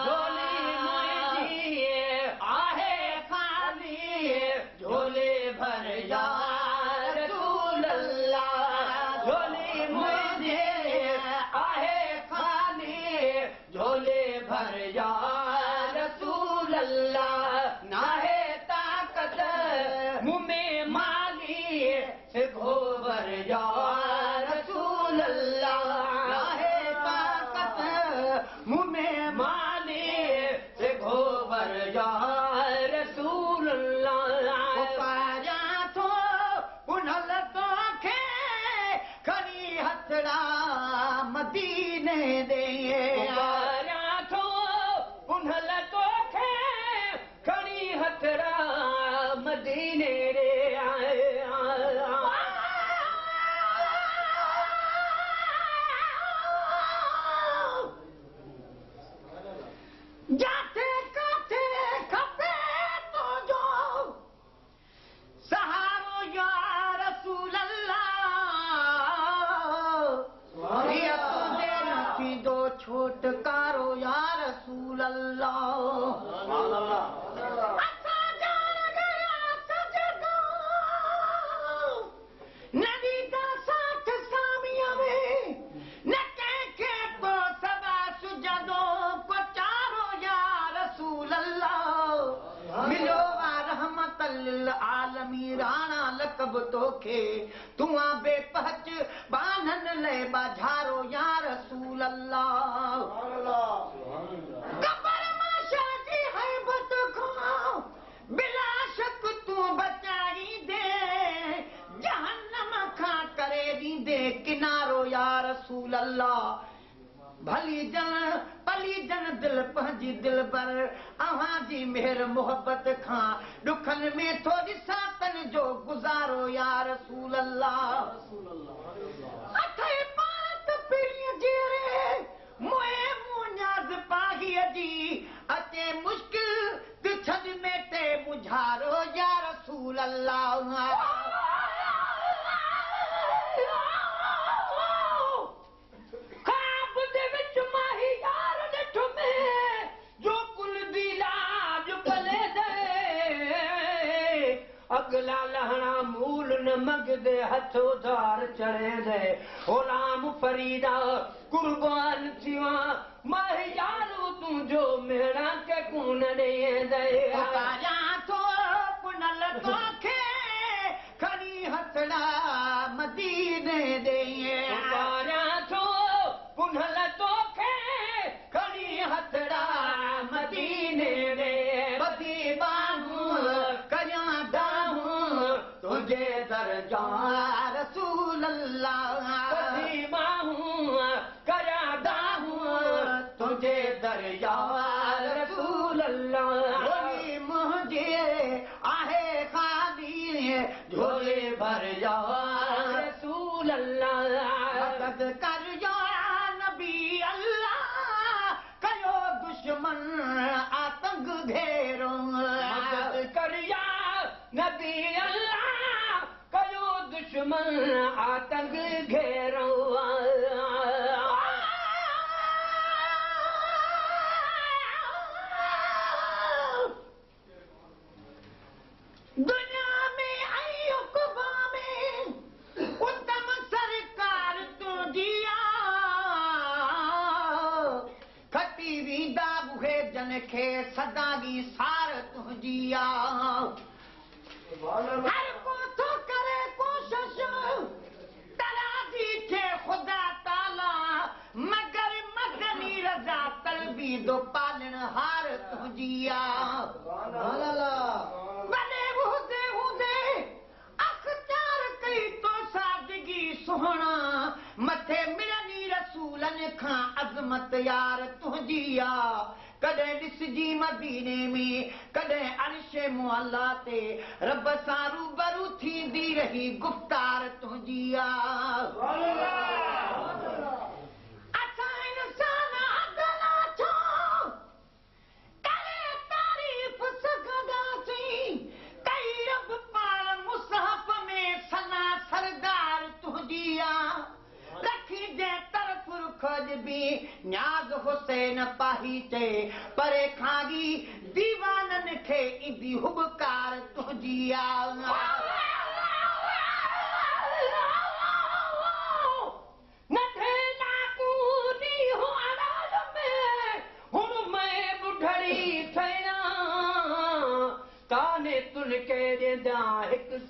झोली मुंहिंजी आहे खाली झोली भर जा रसूल अल्लाह झोली मुंहिंजी आहे खाली झोली भर जा रसूल अल्लाह नाहे ताकत मुंह में माली सिखो भर जा रसूल अल्लाह नाहे ताकत मुंह में माली सिखो भर जा रसूल अल्लाह पाया थो पुनल तोखे खणी हथड़ा मदीने दे पाया थो पुनल तोखे खणी हथड़ा मदीने रे जाते काथे खपे तो जो सहारो या रसूल अल्लाह ये तुझे नथी दो छुटकारो या रसूल अल्लाह आलमी राणा लकब तोखे तूं बेपहच बानन ले बाझारो या रसूल अल्लाह कबर माशा जी हैबत खां बिला शक तूं बचाई दे जहन्नम खां करे ॾींदे किनारो या रसूल अल्लाह भली जन पली जन दिल पंहिंजी दिल पर अव्हां जी मेहर मोहब्बत खां ॾुखनि में थो ॾिसां तन जो गुज़ारो या रसूल अल्लाह अथई पात पीढ़ीअ जेरे मोए मुन्याज़ पाहीअ जी अचे मुश्किल त छॾ मेटे मुझारो या रसूल अल्लाह अगला लहना मूल न मगदे हथ उधार चढ़े दे गुलाम फरीदा कुर्बान थिया मैं यारो तू जो मेरा के कून दे दे पाया तो पुनल तोखे खड़ी हथड़ा मदीने दे पाया तो पुनल तोखे खड़ी हथड़ा मदीने दे बदी बाहू कया तुझे दरजा रसूल अल्लाह कदी माहूं कया दाहूं तुझे दरजा रसूल अल्लाह झोली मुंहिंजी आहे खाली झोली भर जा रसूल अल्लाह मदद कर या नबी अल्लाह कयो दुश्मन आतंक घेरो मदद कर या नबी अल्लाह कयो दुश्मन आतंक घेरो दुनिया में अयुक़बा में उत्तम सरकार तुंहिंजिया खटी वींदा बुहे जन खे सदा दी सार तुंहिंजिया हर को तो करे कोशिश तराजी थे खुदा ताला मगर मदनी रजा तलबी दो पालन हार तुंहिंजिया बने हुदे अख्तियार कई तो सादगी सुहणा मथे मिलनी रसूलन खां अज़मत यार तुंहिंजिया कॾहिं ॾिसजी मदीने में कॾहिं अर्श मुअल्ला ते रब सां रूबरू थींदी रही गुफ़्तार तुंहिंजी असां इंसान अगला छो करे तारीफ़ सघंदासीं कई रब पाण मुसहफ़ में सना सरदार तुंहिंजी भी न्याज़ हुसैन पाही चे परे खागी दीवानन खे इंदी हुबकार तुंहिंजी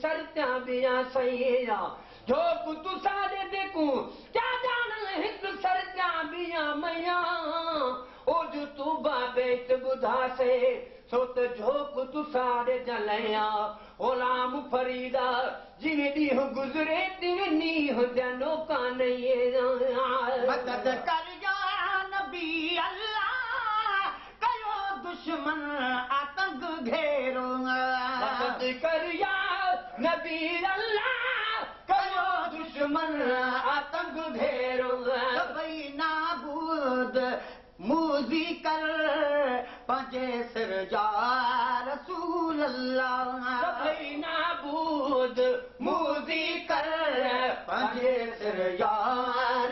सरत्या बिया सही जो तू सारे देखूं क्या जान हिक सरत्या बिया मैया ओ जो तू बाबे बुधा से सो तो जो तू सारे जलया ओलाम फरीदा जिन दी गुजरे तिन नी जनो का नहीं मदद कर या नबी अल्लाह कयो दुश्मन आतंक घेरो मदद कर या नबी अल्लाह कयो दुश्मन आतंक घेरो सभई नाबूद मूज़ी कर पंहिंजे सिर जा रसूल अल्लाह सभई नाबूद मूज़ी कर पंहिंजे सिर जा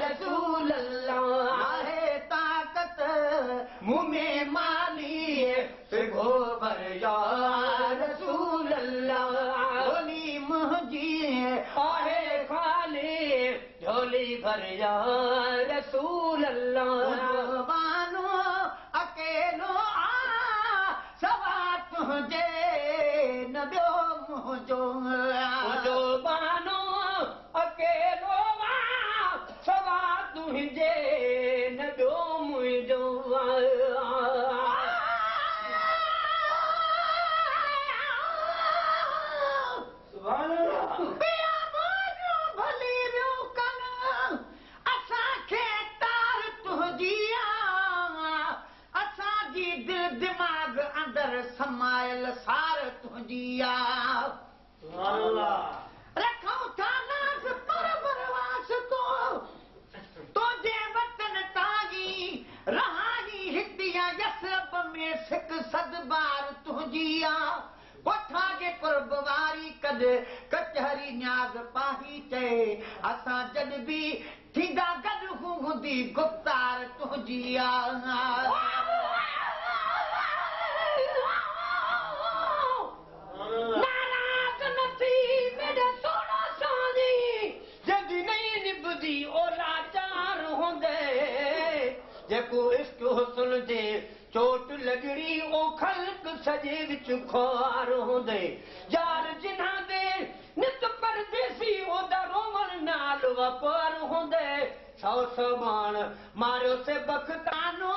रसूल अल्लाह आहे ताक़त मुंह में माली सिगो भर या रसूल अल्लाह झोली मुंहिंजी आहे खाली झोली भर या रसूल अल्लाह बानो अकेलो सवा तुंहिंजे न ॿियो मुंहिंजो बानो अकेलो सवा तुंहिंजे न ॿियो मुंहिंजो भली वियो कन असांखे तार तुंहिंजी असांजी दिल दिमाग़ अंदरि समायल सार तुंहिंजी रखूं था नाज़ पर बरवास तुंहिंजे वतन ताईं रहानी हितिया यसरब में सिक सदबार तुंहिंजी कोठा जे कुर्ब वारी कद कचहरी न्याज़ पाही चए असां जॾहिं बि थींदा गॾु हूंदी गुफ़्तार तुंहिंजी नाराज़ न थी मेरे सोना सानी जॾहिं नहीं निभदी ओ लाचार हूंदे जेको इश्क हुस्न जे चोट लॻड़ी ओ ख़ल्क सॼे विच ख़्वार हूंदे यार जिन्हा दे नित परदेसी ओदा रोमन नाल वापार हूंदे सौ समान मारियो से बख़्तानो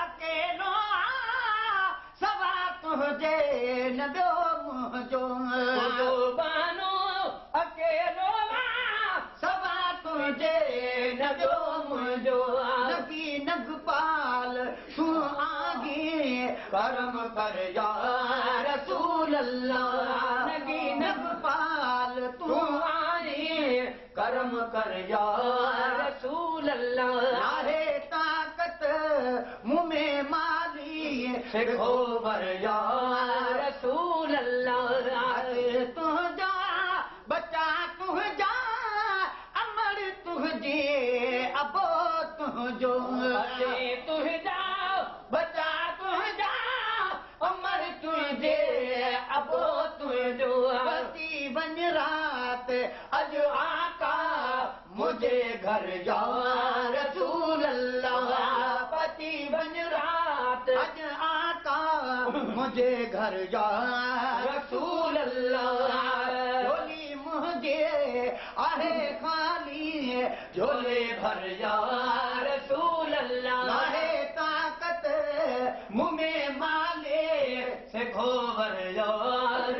अकेलो सवा तुंहिंजे न ॿियो मुंहिंजो बानो अकेलो सवा तुंहिंजे न ॿियो मुंहिंजो नगी नगपाल तूं आगे करम कर या रसूल अल्लाह नगी नगपाल तू तूं आए करम कर या रसूल अल्लाह आहे ताक़त मुंह में माली सिखो वर या रसूल अल्लाह तुंहिंजा बचा तुंहिंजा अमर तुंहिंजे अबो तुंहिंजो तुंहिंजा बचा तुंहिंजा अमर तुंहिंजे अबो तुंहिंजो बची वञ रात अॼु आका मुंहिंजे घर जा रसूल अल्लाह पति वञ रात अॼु आका मुंहिंजे घर जा रसूल अल्लाह झोली मुंहिंजे आहे खाली झोले भर या रसूल अल्लाह आहे ताक़त मुंह में माले सिखो भर या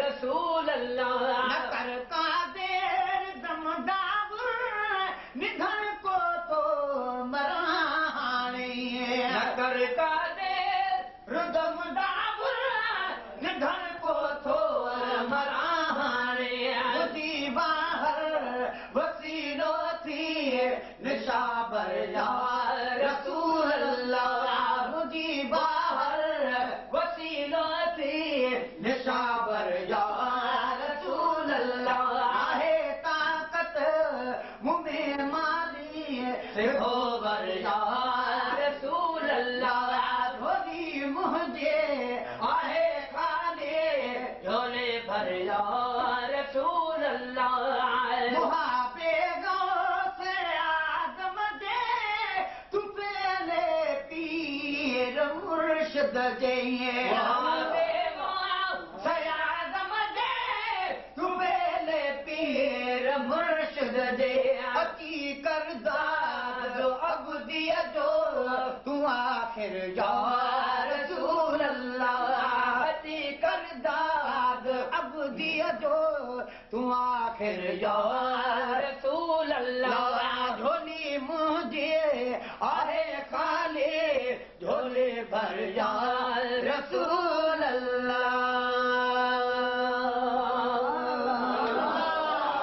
रसूल अल्लाह न कर कादेर दमदाब निधन को तो मराणे न कर कादेर रुदम दाब निधन को तो मराणे बुधी बाहर वसीलो थी निशा बर या रसूल अल्लाह बुधी बाहर वसीलो थी निशा बर या रसूल अल्लाह आहे ताक़त मुंह में माली सिखो वर या मुर्शिद जे सयादम जे तूं बेले पीर मुर्शिद जे अची करदाद अब्दीअ जो तूं आखिर या रसूल अल्लाह अची करदाद अब्दीअ जो तूं आखिर या